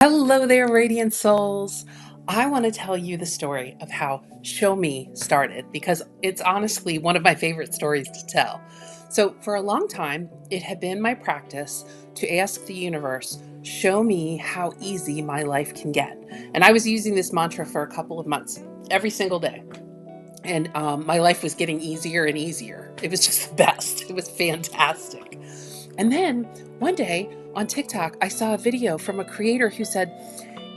Hello there, Radiant Souls. I want to tell you the story of how Show Me started because it's honestly one of my favorite stories to tell. So, for a long time, it had been my practice to ask the universe, show me how easy my life can get. And I was using this mantra for a couple of months, every single day. And my life was getting easier and easier. It was just the best. It was fantastic. And then one day on TikTok, I saw a video from a creator who said,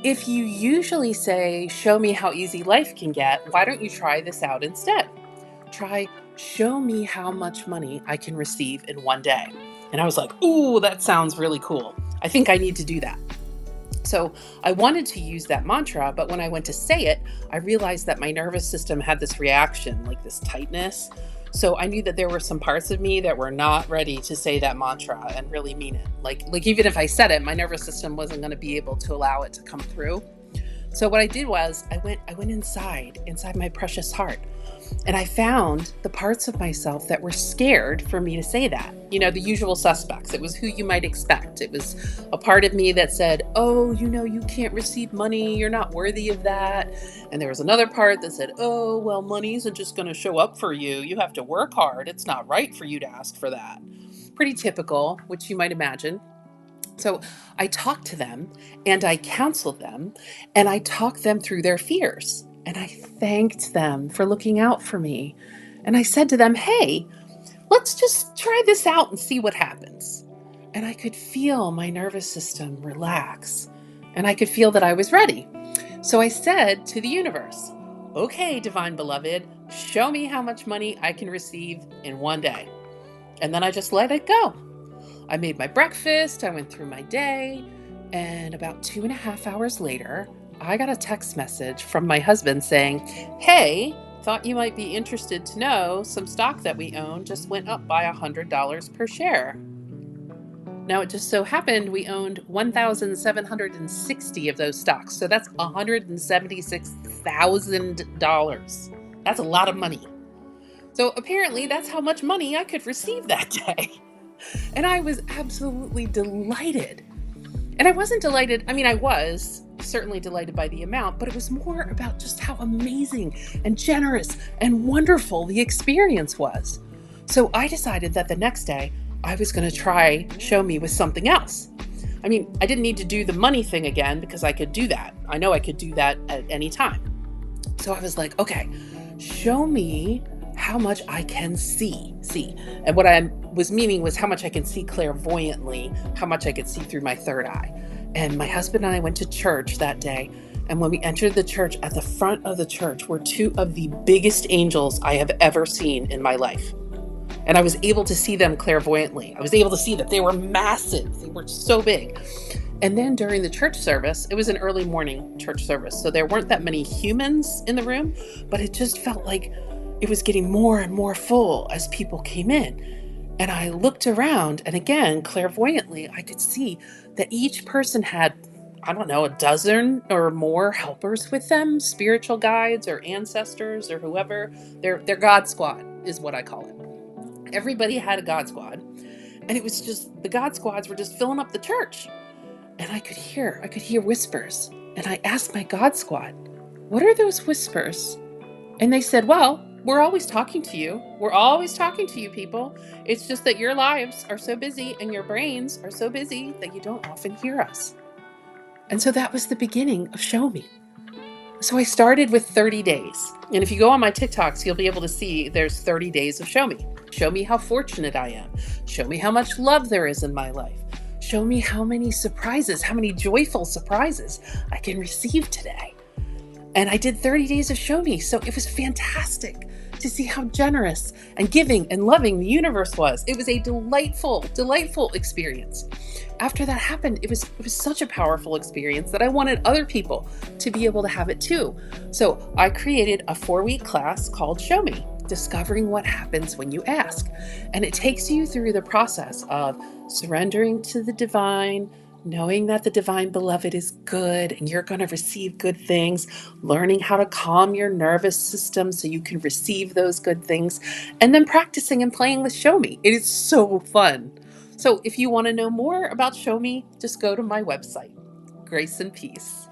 if you usually say, show me how easy life can get, why don't you try this out instead? Try, show me how much money I can receive in one day. And I was like, ooh, that sounds really cool. I think I need to do that. So I wanted to use that mantra, but when I went to say it, I realized that my nervous system had this reaction, like this tightness. So I knew that there were some parts of me that were not ready to say that mantra and really mean it. Like even if I said it, my nervous system wasn't going to be able to allow it to come through. So what I did was I went inside my precious heart. And I found the parts of myself that were scared for me to say that. You know, the usual suspects. It was who you might expect. It was a part of me that said, oh, you can't receive money. You're not worthy of that. And there was another part that said, oh, well, money isn't just going to show up for you. You have to work hard. It's not right for you to ask for that. Pretty typical, which you might imagine. So I talked to them and I counseled them and I talked them through their fears. And I thanked them for looking out for me. And I said to them, hey, let's just try this out and see what happens. And I could feel my nervous system relax. And I could feel that I was ready. So I said to the universe, okay, divine beloved, show me how much money I can receive in one day. And then I just let it go. I made my breakfast, I went through my day, and about 2.5 hours later, I got a text message from my husband saying, hey, thought you might be interested to know some stock that we own just went up by $100 per share. Now, it just so happened we owned 1,760 of those stocks. So that's $176,000. That's a lot of money. So apparently, that's how much money I could receive that day. And I was absolutely delighted. And I wasn't delighted. I mean, I was certainly delighted by the amount, but it was more about just how amazing and generous and wonderful the experience was. So I decided that the next day I was going to try Show Me with something else. I mean, I didn't need to do the money thing again because I could do that. I know I could do that at any time. So I was like, okay, show me how much I can see. And what I was meaning was how much I can see clairvoyantly, how much I could see through my third eye. And my husband and I went to church that day. And when we entered the church, at the front of the church were two of the biggest angels I have ever seen in my life. And I was able to see them clairvoyantly. I was able to see that they were massive. They were so big. And then during the church service, it was an early morning church service, so there weren't that many humans in the room, but it just felt like it was getting more and more full as people came in. And I looked around, and again, clairvoyantly, I could see that each person had, I don't know, a dozen or more helpers with them, spiritual guides or ancestors or whoever. Their God squad is what I call it. Everybody had a God squad. And it was just, the God squads were just filling up the church. And I could hear whispers. And I asked my God squad, what are those whispers? And they said, well, we're always talking to you. We're always talking to you, people. It's just that your lives are so busy and your brains are so busy that you don't often hear us. And so that was the beginning of Show Me. So I started with 30 days. And if you go on my TikToks, you'll be able to see there's 30 days of Show Me. Show me how fortunate I am. Show me how much love there is in my life. Show me how many surprises, how many joyful surprises I can receive today. And I did 30 days of Show Me. So it was fantastic to see how generous and giving and loving the universe was. It was a delightful experience. After that happened, it was such a powerful experience that I wanted other people to be able to have it too. So I created a 4-week class called Show Me, Discovering What Happens When You Ask. And it takes you through the process of surrendering to the divine, knowing that the divine beloved is good and you're going to receive good things, learning how to calm your nervous system so you can receive those good things, and then practicing and playing with Show Me. It is so fun. So if you want to know more about Show Me, just go to my website. Grace and peace.